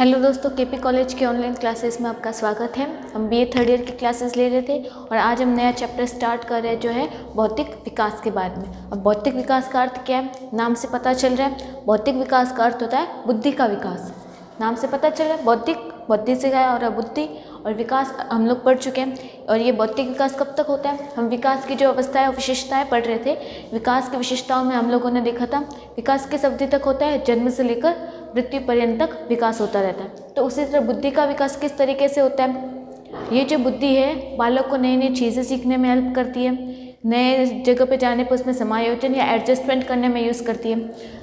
Hello दोस्तों, KP college के online classes में आपका स्वागत है। हम बीए थर्ड ईयर की क्लासेस ले रहे थे और आज हम नया चैप्टर स्टार्ट कर रहे हैं जो है भौतिक विकास के बारे में। अब भौतिक विकास का अर्थ क्या है, नाम से पता चल रहा है। भौतिक विकास का अर्थ होता है बुद्धि का विकास। नाम से पता चल रहा है बुद्धि से है और बुद्धि और विकास हम लोग पढ़ चुके हैं। और ये भौतिक विकास कब तक होता है, हम विकास की जो अवस्था है विशेषताएं पढ़ रहे थे। विकास की विशेषताओं में हम लोगों ने देखा था विकास किस अवधि तक होता है, जन्म से लेकर मृत्यु पर्यंत तक विकास होता रहता है। तो उसी तरह बुद्धि का विकास किस तरीके से होता है, ये जो बुद्धि है बालक को नई नई चीज़ें सीखने में हेल्प करती है, नए जगह पे जाने पर उसमें समायोजन या एडजस्टमेंट करने में यूज़ करती है।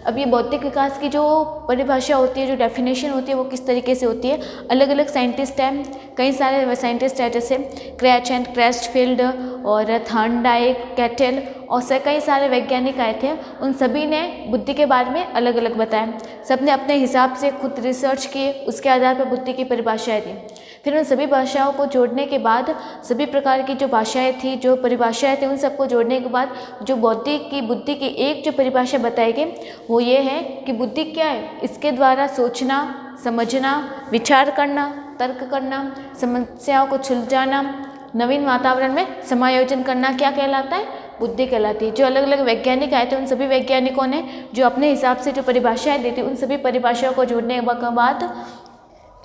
अब ये भौतिक विकास की जो परिभाषा होती है, जो डेफिनेशन होती है, वो किस तरीके से होती है। अलग अलग साइंटिस्ट हैं, कई सारे साइंटिस्ट हैं, जैसे क्रैचेंट, क्रेस्टफील्ड और थॉर्नडाइक, कैटेल और से कई सारे वैज्ञानिक आए थे। उन सभी ने बुद्धि के बारे में अलग अलग बताया। सब ने अपने हिसाब से खुद रिसर्च किए, उसके आधार पर बुद्धि की परिभाषाएँ दी। फिर उन सभी भाषाओं को जोड़ने के बाद, सभी प्रकार की जो भाषाएं थी, जो परिभाषाएं थी, उन सबको जोड़ने के बाद जो बुद्धि की एक जो परिभाषा बताई गई वो ये है कि बुद्धि क्या है, इसके द्वारा सोचना, समझना, विचार करना, तर्क करना, समस्याओं को सुलझाना, नवीन वातावरण में समायोजन करना क्या कहलाता है, बुद्धि कहलाती है। जो अलग अलग वैज्ञानिक आए थे उन सभी वैज्ञानिकों ने जो अपने हिसाब से जो परिभाषाएं दी थी, उन सभी परिभाषाओं को जोड़ने के बाद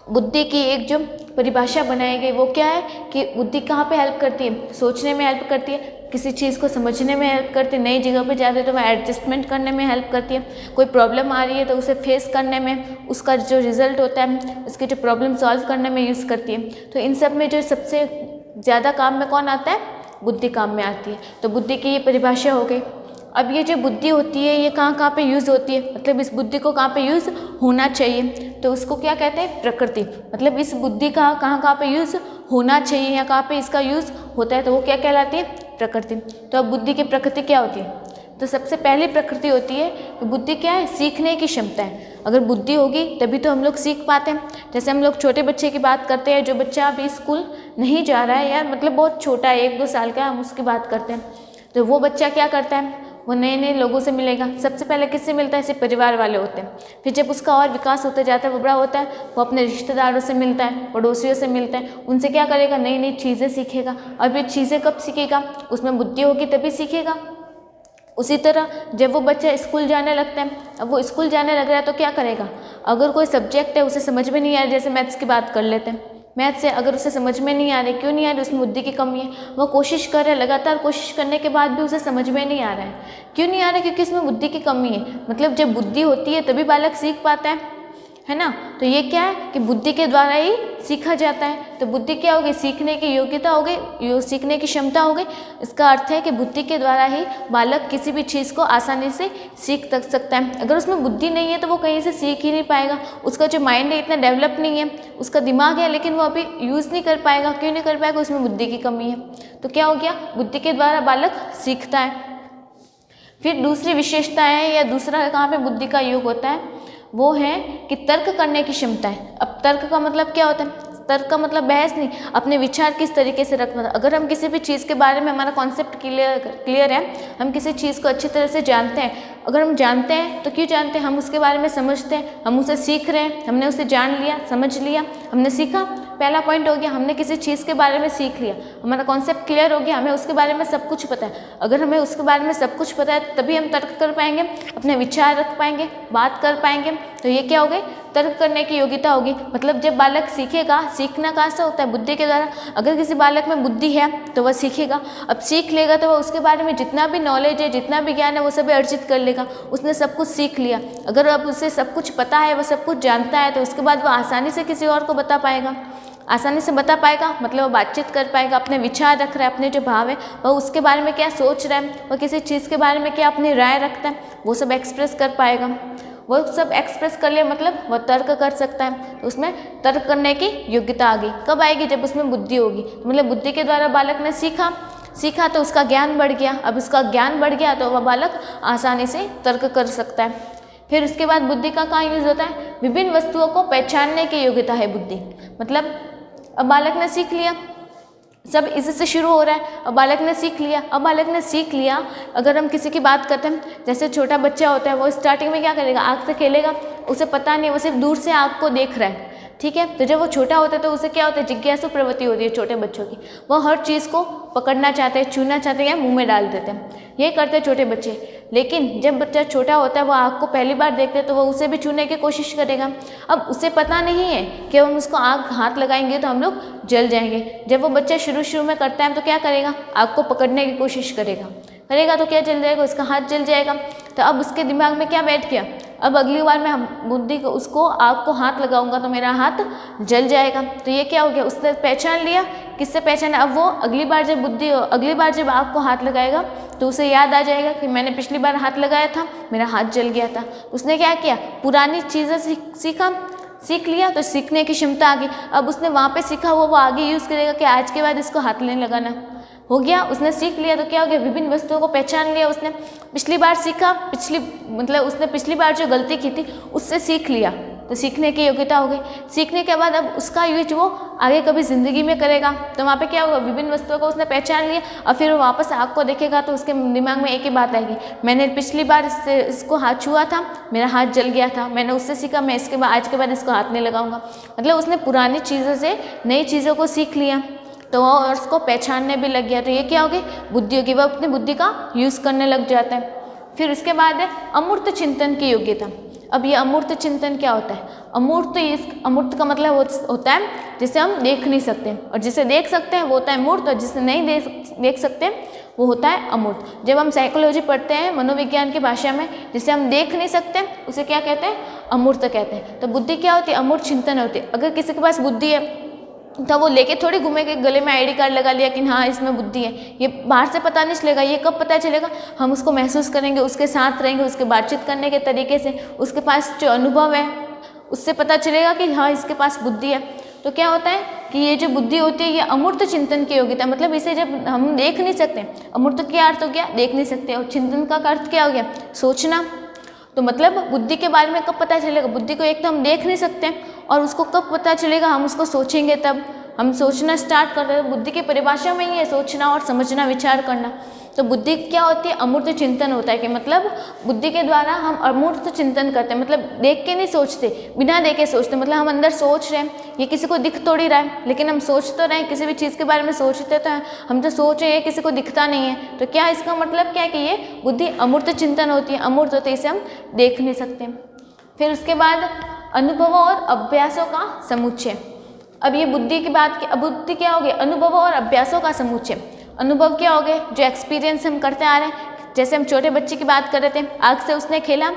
बुद्धि की एक जो परिभाषा बनाई गई वो क्या है कि बुद्धि कहाँ पे हेल्प करती है, सोचने में हेल्प करती है, किसी चीज़ को समझने में हेल्प करती है, नई जगह पे जाते हैं तो वह एडजस्टमेंट करने में हेल्प करती है, कोई प्रॉब्लम आ रही है तो उसे फेस करने में, उसका जो रिजल्ट होता है उसकी जो प्रॉब्लम सॉल्व करने में यूज़ करती है। तो इन सब में जो सबसे ज़्यादा काम में कौन आता है, बुद्धि काम में आती है। तो बुद्धि की ये परिभाषा हो गई। अब ये जो बुद्धि होती है ये कहाँ पे यूज़ होती है, मतलब इस बुद्धि को कहाँ पे यूज़ होना चाहिए, तो उसको क्या कहते हैं, प्रकृति। मतलब इस बुद्धि का कहाँ पे यूज़ होना चाहिए या कहाँ पे इसका यूज़ होता है, तो वो क्या कहलाती है, प्रकृति। तो अब बुद्धि की प्रकृति क्या होती है, तो सबसे पहली प्रकृति होती है कि बुद्धि क्या है, सीखने की क्षमता है। अगर बुद्धि होगी तभी तो हम लोग सीख पाते हैं। जैसे हम लोग छोटे बच्चे की बात करते हैं, जो बच्चा अभी स्कूल नहीं जा रहा है या मतलब बहुत छोटा है, 1-2 साल का, हम उसकी बात करते हैं, तो वो बच्चा क्या करता है, वो नए नए लोगों से मिलेगा। सबसे पहले किससे मिलता है, सिर्फ परिवार वाले होते हैं। फिर जब उसका और विकास होता जाता है, वो बड़ा होता है, वो अपने रिश्तेदारों से मिलता है, पड़ोसियों से मिलता है, उनसे क्या करेगा, नई नई चीज़ें सीखेगा। और ये चीज़ें कब सीखेगा, उसमें बुद्धि होगी तभी सीखेगा। उसी तरह जब वो बच्चा स्कूल जाने लगता है, अब वो स्कूल जाने लग रहा है तो क्या करेगा, अगर कोई सब्जेक्ट है उसे समझ में नहीं आ रहा, जैसे मैथ्स की बात कर लेते हैं, मैथ से अगर उसे समझ में नहीं आ रही, क्यों नहीं आ रही, उसमें बुद्धि की कमी है। वो कोशिश कर रहा है, लगातार कोशिश करने के बाद भी उसे समझ में नहीं आ रहा है। क्यों नहीं आ रहा है, क्योंकि इसमें बुद्धि की कमी है। मतलब जब बुद्धि होती है तभी बालक सीख पाता है ना। तो ये क्या है कि बुद्धि के द्वारा ही सीखा जाता है। तो बुद्धि क्या होगी, सीखने की योग्यता हो गई, सीखने की क्षमता हो गई। इसका अर्थ है कि बुद्धि के द्वारा ही बालक किसी भी चीज़ को आसानी से सीख तक सकता है। अगर उसमें बुद्धि नहीं है तो वो कहीं से सीख ही नहीं पाएगा। उसका जो माइंड है इतना डेवलप नहीं है, उसका दिमाग है लेकिन वो अभी यूज़ नहीं कर पाएगा। क्यों नहीं कर पाएगा, उसमें बुद्धि की कमी है। तो क्या हो गया, बुद्धि के द्वारा बालक सीखता है। फिर दूसरी विशेषता है या दूसरा कहाँ पे बुद्धि का योग होता है, वो है कि तर्क करने की क्षमता है। अब तर्क का मतलब क्या होता है, तर्क का मतलब बहस नहीं, अपने विचार किस तरीके से रखना। अगर हम किसी भी चीज़ के बारे में, हमारा कॉन्सेप्ट क्लियर है, हम किसी चीज़ को अच्छी तरह से जानते हैं। अगर हम जानते हैं तो क्यों जानते हैं, हम उसके बारे में समझते हैं, हम उसे सीख रहे हैं, हमने उसे जान लिया, समझ लिया, हमने सीखा। पहला पॉइंट हो गया, हमने किसी चीज़ के बारे में सीख लिया, हमारा कॉन्सेप्ट क्लियर हो गया, हमें उसके बारे में सब कुछ पता है। अगर हमें उसके बारे में सब कुछ पता है तभी हम तर्क कर पाएंगे, अपने विचार रख पाएंगे, बात कर पाएंगे। तो ये क्या हो गई, तर्क करने की योग्यता होगी। मतलब जब बालक सीखेगा, सीखना कहाँ से होता है, बुद्धि के द्वारा। अगर किसी बालक में बुद्धि है तो वह सीखेगा। अब सीख लेगा तो वह उसके बारे में जितना भी नॉलेज है, जितना भी ज्ञान है, वो सभी अर्जित कर लेगा। उसने सब कुछ सीख लिया। अगर अब उसे सब कुछ पता है, वह सब कुछ जानता है, तो उसके बाद वह आसानी से किसी और को बता पाएगा, आसानी से बता पाएगा। मतलब वो बातचीत कर पाएगा, अपने विचार रख रहा है, अपने जो भाव है वह उसके बारे में क्या सोच रहा है, वह किसी चीज़ के बारे में क्या अपनी राय रखता है, वो सब एक्सप्रेस कर पाएगा। वो सब एक्सप्रेस कर लिया मतलब वह तर्क कर सकता है। तो उसमें तर्क करने की योग्यता आ गई। कब आएगी, जब उसमें बुद्धि होगी। तो मतलब बुद्धि के द्वारा बालक ने सीखा तो उसका ज्ञान बढ़ गया। अब उसका ज्ञान बढ़ गया तो वह बालक आसानी से तर्क कर सकता है। फिर उसके बाद बुद्धि का कहाँ यूज़ होता है, विभिन्न वस्तुओं को पहचानने की योग्यता है बुद्धि। मतलब अब बालक ने सीख लिया, सब इससे शुरू हो रहा है। अब बालक ने सीख लिया, अगर हम किसी की बात करते हैं, जैसे छोटा बच्चा होता है, वो स्टार्टिंग में क्या करेगा, आग से खेलेगा, उसे पता नहीं, वो सिर्फ दूर से आग को देख रहा है। ठीक है। तो जब वो छोटा होता है तो उसे क्या होता है, जिज्ञासु प्रवृत्ति होती है छोटे बच्चों की, वो हर चीज़ को पकड़ना चाहते हैं, छूना चाहते हैं या मुंह में डाल देते हैं, ये करते हैं छोटे बच्चे। लेकिन जब बच्चा छोटा होता है वो आग को पहली बार देखते हैं तो वो उसे भी छूने की कोशिश करेगा। अब उसे पता नहीं है कि हम उसको आग हाथ लगाएंगे तो हम लोग जल जाएंगे। जब वो बच्चा शुरू में करता है तो क्या करेगा, आग को पकड़ने की कोशिश करेगा तो क्या जल जाएगा, उसका हाथ जल जाएगा। तो अब उसके दिमाग में क्या बैठ गया, अब अगली बार मैं बुद्धि को उसको आग को हाथ लगाऊंगा तो मेरा हाथ जल जाएगा। तो ये क्या हो गया, उसने पहचान लिया। किससे पहचाना, अब वो अगली बार जब आग को हाथ लगाएगा तो उसे याद आ जाएगा कि मैंने पिछली बार हाथ लगाया था, मेरा हाथ जल गया था। उसने क्या किया, पुरानी चीज़ें सीख लिया, तो सीखने की क्षमता आ गई। अब उसने वहाँ पे सीखा वो आगे यूज़ करेगा कि आज के बाद इसको हाथ नहीं लगाना, हो गया, उसने सीख लिया। तो क्या हो गया, विभिन्न वस्तुओं को पहचान लिया उसने। पिछली बार सीखा, उसने पिछली बार जो गलती की थी उससे सीख लिया, तो सीखने की योग्यता हो गई। सीखने के बाद अब उसका यूज वो आगे कभी ज़िंदगी में करेगा। तो वहाँ पे क्या होगा, विभिन्न वस्तुओं को उसने पहचान लिया और फिर वो वापस आग को देखेगा तो उसके दिमाग में एक ही बात आएगी, मैंने पिछली बार इसको हाथ छुआ था, मेरा हाथ जल गया था, मैंने उससे सीखा, मैं आज के बाद इसको हाथ नहीं लगाऊंगा। मतलब उसने पुरानी चीज़ों से नई चीज़ों को सीख लिया, तो वो उसको पहचानने भी लग गया। तो ये क्या होगी, बुद्धि होगी, वो अपनी बुद्धि का यूज़ करने लग जाता है। फिर उसके बाद है अमूर्त चिंतन की योग्यता। अब ये अमूर्त चिंतन क्या होता है, अमूर्त का मतलब होता है जिसे हम देख नहीं सकते, और जिसे देख सकते हैं वो होता है मूर्त, और जिसे नहीं देख सकते वो होता है अमूर्त। जब हम साइकोलॉजी पढ़ते हैं मनोविज्ञान की भाषा में, जिसे हम देख नहीं सकते उसे क्या कहते हैं, अमूर्त कहते हैं। तो बुद्धि क्या होती है, अमूर्त चिंतन होती है। अगर किसी के पास बुद्धि है तो वो लेके थोड़ी घूमेंगे, गले में आईडी कार्ड लगा लिया कि हाँ इसमें बुद्धि है, ये बाहर से पता नहीं चलेगा। ये कब पता चलेगा, हम उसको महसूस करेंगे, उसके साथ रहेंगे, उसके बातचीत करने के तरीके से, उसके पास जो अनुभव है उससे पता चलेगा कि हाँ इसके पास बुद्धि है। तो क्या होता है कि ये जो बुद्धि होती है ये अमूर्त चिंतन की योग्यता, मतलब इसे जब हम देख नहीं सकते, अमूर्त क्या अर्थ हो गया, देख नहीं सकते, और चिंतन का अर्थ क्या हो गया, सोचना। तो मतलब बुद्धि के बारे में कब पता चलेगा, बुद्धि को एक तो हम देख नहीं सकते, और उसको कब पता चलेगा, हम उसको सोचेंगे तब हम सोचना स्टार्ट करते हैं। बुद्धि की परिभाषा में ही है सोचना और समझना, विचार करना। तो बुद्धि क्या होती है, अमूर्त चिंतन होता है कि मतलब बुद्धि के द्वारा हम अमूर्त चिंतन करते हैं, मतलब देख के नहीं सोचते, बिना देखे सोचते। मतलब हम अंदर सोच रहे हैं, ये किसी को दिख थोड़ी रहा है, लेकिन हम सोच तो रहे हैं, किसी भी चीज़ के बारे में सोचते तो हैं, हम तो सोच रहे हैं, किसी को दिखता नहीं है। तो क्या इसका मतलब क्या है कि ये बुद्धि अमूर्त चिंतन होती है, अमूर्त होती है, इसे हम देख नहीं सकते। फिर उसके बाद अनुभवों और अभ्यासों का समुच्चय। अब ये बुद्धि की बात की, अब बुद्धि क्या हो गई, अनुभवों और अभ्यासों का समुच्चय। अनुभव क्या हो गए, जो एक्सपीरियंस हम करते आ रहे हैं। जैसे हम छोटे बच्चे की बात कर रहे थे, आग से उसने खेला,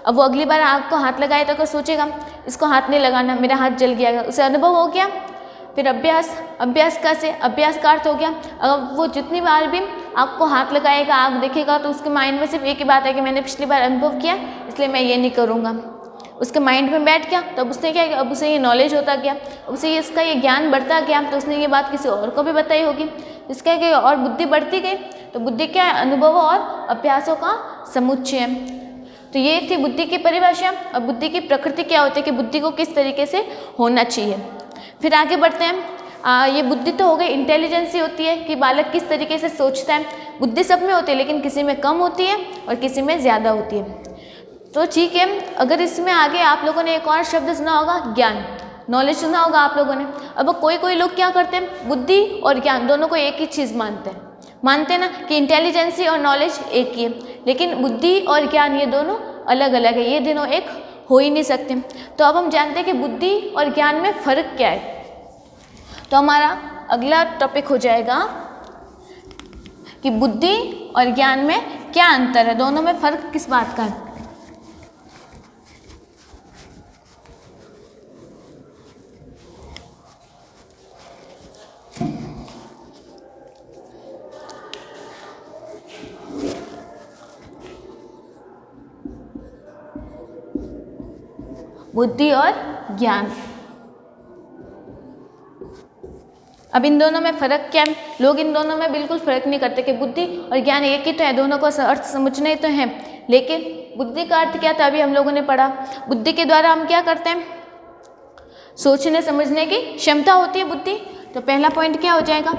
अब वो अगली बार आग को हाथ लगाए तो क्या सोचेगा, इसको हाथ नहीं लगाना, मेरा हाथ जल गया, उसे अनुभव हो गया। फिर अभ्यास का अर्थ हो गया, अगर वो जितनी बार भी आग को हाथ लगाएगा, आग देखेगा, तो उसके माइंड में सिर्फ एक ही बात है कि मैंने पिछली बार अनुभव किया इसलिए मैं ये नहीं करूँगा। उसके माइंड में बैठ गया, तब उसने क्या किया, अब उसे ये नॉलेज होता गया, उसे इसका ये ज्ञान बढ़ता गया, तो उसने ये बात किसी और को भी बताई होगी, इसका क्या और बुद्धि बढ़ती गई। तो बुद्धि क्या है, अनुभवों और अभ्यासों का समुच्चय है। तो ये थी बुद्धि की परिभाषा। और बुद्धि की प्रकृति क्या होती है कि बुद्धि को किस तरीके से होना चाहिए। फिर आगे बढ़ते हैं। ये बुद्धि तो हो गई, इंटेलिजेंसी होती है कि बालक किस तरीके से सोचता है। बुद्धि सब में होती है, लेकिन किसी में कम होती है और किसी में ज़्यादा होती है। तो ठीक है, अगर इसमें आगे आप लोगों ने एक और शब्द सुना होगा, ज्ञान, नॉलेज सुना होगा आप लोगों ने। अब कोई लोग क्या करते हैं, बुद्धि और ज्ञान दोनों को एक ही चीज़ मानते हैं ना, कि इंटेलिजेंसी और नॉलेज एक ही है, लेकिन बुद्धि और ज्ञान ये दोनों अलग अलग है, ये दोनों एक हो ही नहीं सकते। तो अब हम जानते हैं कि बुद्धि और ज्ञान में फ़र्क क्या है। तो हमारा अगला टॉपिक हो जाएगा कि बुद्धि और ज्ञान में क्या अंतर है, दोनों में फ़र्क किस बात का है। बुद्धि और ज्ञान, अब इन दोनों में फ़र्क क्या है। लोग इन दोनों में बिल्कुल फ़र्क नहीं करते कि बुद्धि और ज्ञान एक ही तो है, दोनों को अर्थ समझने तो हैं, लेकिन बुद्धि का अर्थ क्या था अभी हम लोगों ने पढ़ा। बुद्धि के द्वारा हम क्या करते हैं, सोचने समझने की क्षमता होती है बुद्धि। तो पहला पॉइंट क्या हो जाएगा,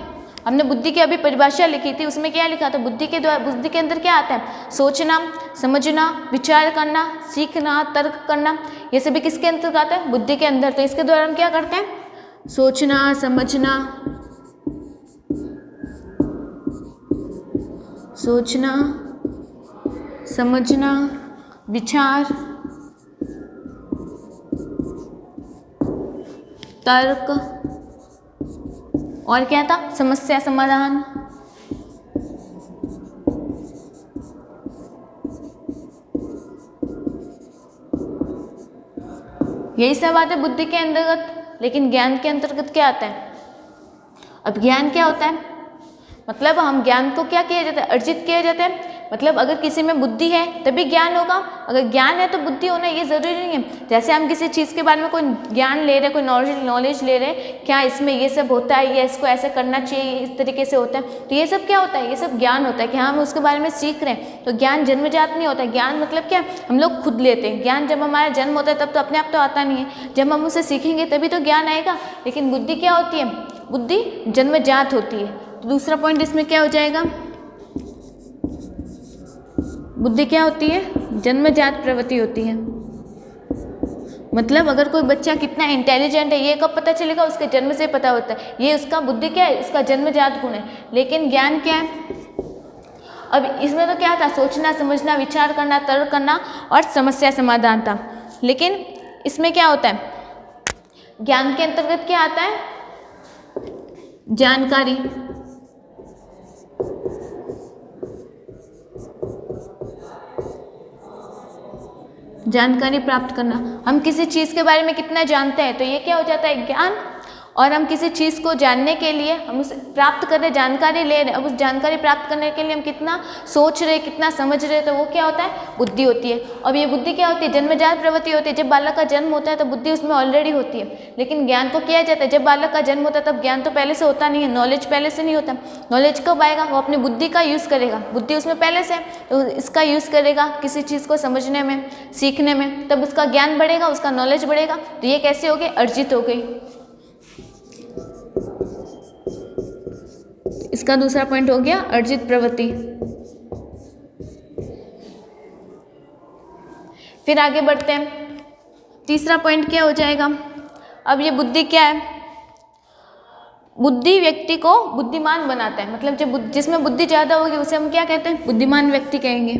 हमने बुद्धि की अभी परिभाषा लिखी थी, उसमें क्या लिखा था? बुद्धि के द्वारा, बुद्धि के अंदर क्या आता है? सोचना, समझना, विचार करना, सीखना, तर्क करना, ये सभी किसके अंतर्गत आता है? बुद्धि के अंदर। तो इसके द्वारा हम क्या करते हैं? सोचना, समझना, विचार, तर्क, और क्या था? समस्या समाधान। यही सब आता है बुद्धि के अंतर्गत। लेकिन ज्ञान के अंतर्गत क्या आता है? अब ज्ञान क्या होता है? मतलब हम ज्ञान को क्या किया जाता है? अर्जित किया जाता है। मतलब अगर किसी में बुद्धि है तभी ज्ञान होगा, अगर ज्ञान है तो बुद्धि होना ये ज़रूरी नहीं है। जैसे हम किसी चीज़ के बारे में कोई ज्ञान ले रहे, कोई नॉलेज ले रहे, क्या इसमें ये सब होता है, ये इसको ऐसे करना चाहिए, इस तरीके से होता है, तो ये सब क्या होता है? ये सब ज्ञान होता है कि हम उसके बारे में सीख रहे हैं। तो ज्ञान जन्मजात नहीं होता है। ज्ञान मतलब क्या? हम लोग खुद लेते हैं। ज्ञान जब हमारा जन्म होता है तब तो अपने आप तो आता नहीं है, जब हम उसे सीखेंगे तभी तो ज्ञान आएगा। लेकिन बुद्धि क्या होती है? बुद्धि जन्मजात होती है। तो दूसरा पॉइंट इसमें क्या हो जाएगा? बुद्धि क्या होती है? जन्मजात प्रवृत्ति होती है। मतलब अगर कोई बच्चा कितना इंटेलिजेंट है ये कब पता चलेगा? उसके जन्म से पता होता है। ये उसका बुद्धि क्या है? इसका जन्मजात गुण है। लेकिन ज्ञान क्या है? अब इसमें तो क्या था? सोचना, समझना, विचार करना, तर्क करना और समस्या समाधान था। लेकिन इसमें क्या होता है? ज्ञान के अंतर्गत क्या आता है? जानकारी, जानकारी प्राप्त करना। हम किसी चीज़ के बारे में कितना जानते हैं तो ये क्या हो जाता है? ज्ञान। और हम किसी चीज़ को जानने के लिए हम उसे प्राप्त कर रहे, जानकारी ले रहे, अब उस जानकारी प्राप्त करने के लिए हम कितना सोच रहे, कितना समझ रहे, तो वो क्या होता है? बुद्धि होती है। अब ये बुद्धि क्या होती है? जन्मजात प्रवृत्ति होती है। जब बालक का जन्म होता है तो बुद्धि उसमें ऑलरेडी होती है। लेकिन ज्ञान को किया जाता है जब बालक का जन्म होता है, तब ज्ञान तो पहले से होता नहीं है, नॉलेज पहले से नहीं होता। नॉलेज कब आएगा? वो अपनी बुद्धि का यूज़ करेगा, बुद्धि उसमें पहले से, तो इसका यूज़ करेगा किसी चीज़ को समझने में, सीखने में, तब उसका ज्ञान बढ़ेगा, उसका नॉलेज बढ़ेगा। तो ये कैसे हो गई? अर्जित हो गई। इसका दूसरा पॉइंट हो गया अर्जित प्रवृत्ति। फिर आगे बढ़ते हैं। तीसरा पॉइंट क्या हो जाएगा? अब ये बुद्धि क्या है? बुद्धि व्यक्ति को बुद्धिमान बनाता है। मतलब जब जिसमें बुद्धि ज़्यादा होगी उसे हम क्या कहते हैं? बुद्धिमान व्यक्ति कहेंगे।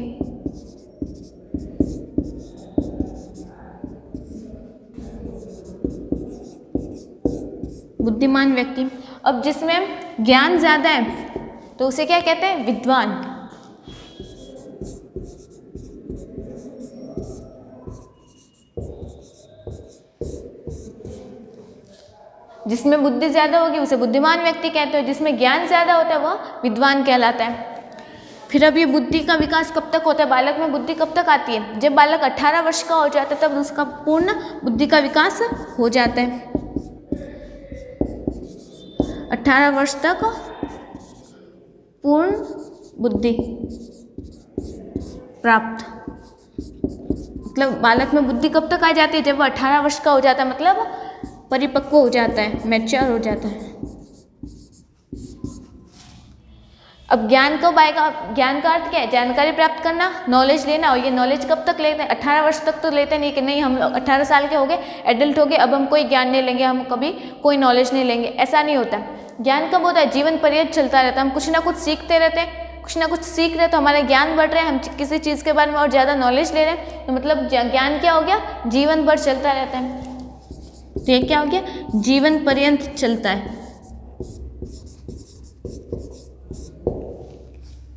बुद्धिमान व्यक्ति। अब जिसमें ज्ञान ज़्यादा है तो उसे क्या कहते हैं? विद्वान। जिसमें बुद्धि ज़्यादा होगी उसे बुद्धिमान व्यक्ति कहते हैं, जिसमें ज्ञान ज़्यादा होता है वह विद्वान कहलाता है। फिर अब ये बुद्धि का विकास कब तक होता है? बालक में बुद्धि कब तक आती है? जब बालक 18 वर्ष का हो जाता है तब उसका पूर्ण बुद्धि का विकास हो जाता है। 18 वर्ष तक पूर्ण बुद्धि प्राप्त। मतलब बालक में बुद्धि कब तक आ जाती है? जब वह 18 वर्ष का हो जाता है, मतलब परिपक्व हो जाता है, मैच्योर हो जाता है। अब ज्ञान कब आएगा? ज्ञान का अर्थ क्या है? जानकारी प्राप्त करना, नॉलेज लेना। और ये नॉलेज कब तक लेते हैं? 18 वर्ष तक तो लेते नहीं कि नहीं हम लोग 18 साल के हो गए, एडल्ट हो गए, अब हम कोई ज्ञान नहीं लेंगे, हम कभी कोई नॉलेज नहीं लेंगे, ऐसा नहीं होता। ज्ञान कब होता है? जीवन पर्यंत चलता रहता है। हम कुछ ना कुछ सीखते रहते हैं, कुछ ना कुछ सीख रहे हैं तो हमारा ज्ञान बढ़ रहा है, हम किसी चीज़ के बारे में और ज़्यादा नॉलेज ले रहे हैं, तो मतलब ज्ञान क्या हो गया? जीवन भर चलता रहता है। तो ये क्या हो गया? जीवन पर्यंत चलता है,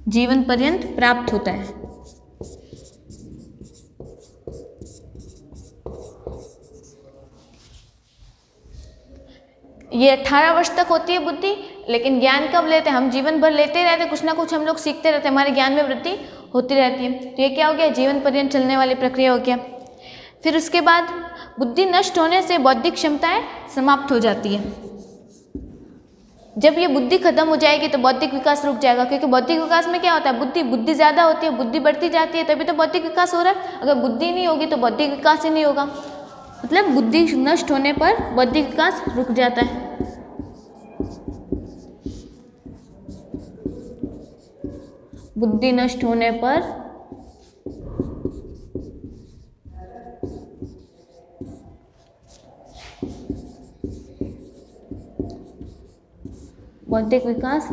जीवन पर्यंत प्राप्त होता है। ये 18 वर्ष तक होती है बुद्धि, लेकिन ज्ञान कब लेते हैं? हम जीवन भर लेते रहते हैं, कुछ ना कुछ हम लोग सीखते रहते हैं, हमारे ज्ञान में वृद्धि होती रहती है। तो ये क्या हो गया? जीवन पर्यंत चलने वाली प्रक्रिया हो गया। फिर उसके बाद बुद्धि नष्ट होने से बौद्धिक क्षमताएं समाप्त हो जाती है। जब ये बुद्धि खत्म हो जाएगी तो बौद्धिक विकास रुक जाएगा, क्योंकि बौद्धिक विकास में क्या होता है? बुद्धि ज़्यादा होती है, बुद्धि बढ़ती जाती है, तभी तो बौद्धिक विकास हो रहा है। अगर बुद्धि नहीं होगी तो बौद्धिक विकास ही नहीं होगा। मतलब बुद्धि नष्ट होने पर बौद्धिक विकास रुक जाता है। बुद्धि नष्ट होने पर बौद्धिक विकास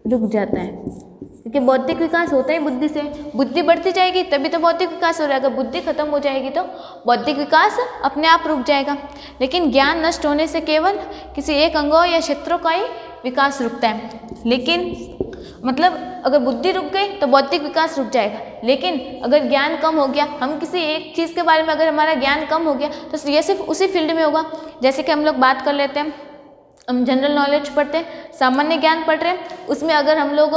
रुक जाता है, क्योंकि बौद्धिक विकास होता ही बुद्धि से। बुद्धि बढ़ती जाएगी तभी तो बौद्धिक विकास हो रहा है। अगर बुद्धि खत्म हो जाएगी तो बौद्धिक विकास अपने आप रुक जाएगा। लेकिन ज्ञान नष्ट होने से केवल किसी एक अंगों या क्षेत्रों का ही विकास रुकता है। लेकिन मतलब अगर बुद्धि रुक गई तो बौद्धिक विकास रुक जाएगा। लेकिन अगर ज्ञान कम हो गया, हम किसी एक चीज़ के बारे में अगर हमारा ज्ञान कम हो गया तो ये सिर्फ उसी फील्ड में होगा। जैसे कि हम लोग बात कर लेते हैं, हम जनरल नॉलेज पढ़ते हैं, सामान्य ज्ञान पढ़ रहे हैं, उसमें अगर हम लोग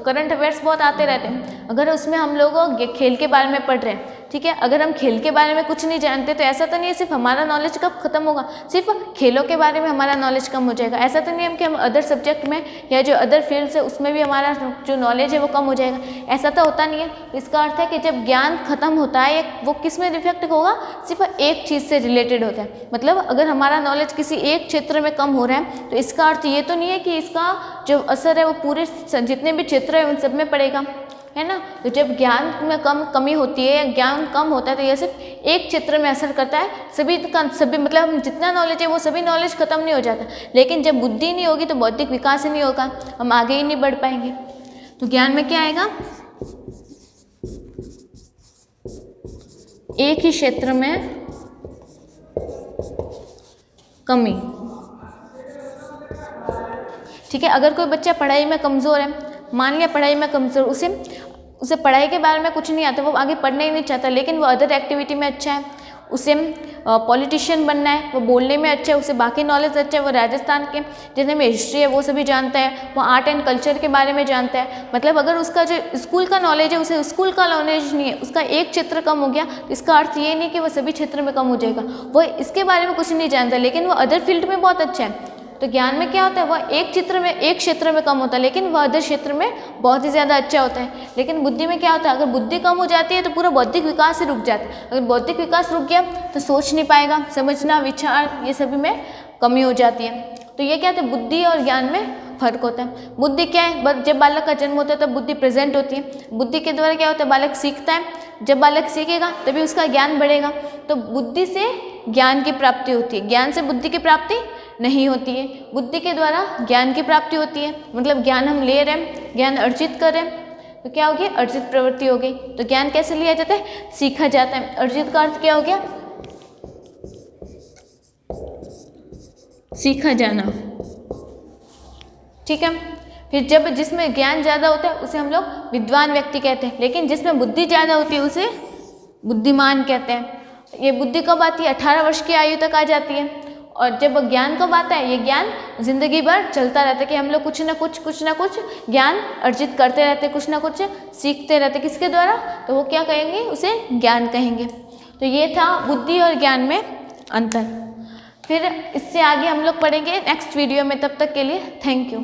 करंट अफेयर्स बहुत आते रहते हैं, अगर उसमें हम लोग खेल के बारे में पढ़ रहे हैं, ठीक है, अगर हम खेल के बारे में कुछ नहीं जानते तो ऐसा तो नहीं है सिर्फ हमारा नॉलेज कब खत्म होगा, सिर्फ खेलों के बारे में हमारा नॉलेज कम हो जाएगा। ऐसा तो नहीं है कि हम अदर सब्जेक्ट में या जो अदर फील्ड्स है उसमें भी हमारा जो नॉलेज है वो कम हो जाएगा, ऐसा तो होता नहीं है। इसका अर्थ है कि जब ज्ञान खत्म होता है वो किस में रिफ्लेक्ट होगा, सिर्फ एक चीज़ से रिलेटेड होता है। मतलब अगर हमारा नॉलेज किसी एक क्षेत्र में कम हो रहा है तो इसका अर्थ ये तो नहीं है कि इसका जो असर है वो पूरे जितने भी क्षेत्र है उन सब में पड़ेगा, है ना। तो जब ज्ञान में कमी होती है या ज्ञान कम होता है तो यह सिर्फ एक क्षेत्र में असर करता है, सभी मतलब हम जितना नॉलेज है वो सभी नॉलेज खत्म नहीं हो जाता। लेकिन जब बुद्धि नहीं होगी तो बौद्धिक विकास ही नहीं होगा, हम आगे ही नहीं बढ़ पाएंगे। तो ज्ञान में क्या आएगा, एक ही क्षेत्र में कमी। ठीक है, अगर कोई बच्चा पढ़ाई में कमज़ोर है, मान लिया पढ़ाई में कमज़ोर, उसे पढ़ाई के बारे में कुछ नहीं आता, वो आगे पढ़ना ही नहीं चाहता, लेकिन वो अदर एक्टिविटी में अच्छा है, उसे पॉलिटिशियन बनना है, वो बोलने में अच्छा है, उसे बाकी नॉलेज अच्छा है, वो राजस्थान के जितने में हिस्ट्री है वो सभी जानता है, वो आर्ट एंड कल्चर के बारे में जानता है। मतलब अगर उसका जो स्कूल का नॉलेज है उसे स्कूल का नॉलेज नहीं है, उसका एक क्षेत्र कम हो गया, तो इसका अर्थ ये नहीं कि वो सभी क्षेत्र में कम हो जाएगा, वो इसके बारे में कुछ नहीं जानता, लेकिन वो अदर फील्ड में बहुत अच्छा है। तो ज्ञान में क्या होता है, वह एक क्षेत्र में कम होता है, लेकिन वह अदर क्षेत्र में बहुत ही ज़्यादा अच्छा होता है। लेकिन बुद्धि में क्या होता है, अगर बुद्धि कम हो जाती है तो पूरा बौद्धिक विकास ही रुक जाता है। अगर बौद्धिक विकास रुक गया तो सोच नहीं पाएगा, समझना, विचार, ये सभी में कमी हो जाती है। तो ये क्या होता है, बुद्धि और ज्ञान में फर्क होता है। बुद्धि क्या है, जब बालक का जन्म होता है तब बुद्धि प्रेजेंट होती है। बुद्धि के द्वारा क्या होता है, बालक सीखता है, जब बालक सीखेगा तभी उसका ज्ञान बढ़ेगा। तो बुद्धि से ज्ञान की प्राप्ति होती है, ज्ञान से बुद्धि की प्राप्ति नहीं होती है। बुद्धि के द्वारा ज्ञान की प्राप्ति होती है, मतलब ज्ञान हम ले रहे हैं, ज्ञान अर्जित कर रहे हैं, तो क्या हो गया, अर्जित प्रवृत्ति हो गई। तो ज्ञान कैसे लिया जाता है, सीखा जाता है। अर्जित का अर्थ क्या हो गया, सीखा जाना, ठीक है। फिर जब जिसमें ज्ञान ज़्यादा होता है उसे हम लोग विद्वान व्यक्ति कहते हैं, लेकिन जिसमें बुद्धि ज़्यादा होती है उसे बुद्धिमान कहते हैं। ये बुद्धि कब आती है, 18 वर्ष की आयु तक आ जाती है। और जब ज्ञान कब आता है, ये ज्ञान जिंदगी भर चलता रहता है कि हम लोग कुछ ना कुछ ज्ञान अर्जित करते रहते, कुछ ना कुछ सीखते रहते। किसके द्वारा, तो वो क्या कहेंगे, उसे ज्ञान कहेंगे। तो ये था बुद्धि और ज्ञान में अंतर। फिर इससे आगे हम लोग पढ़ेंगे नेक्स्ट वीडियो में, तब तक के लिए थैंक यू।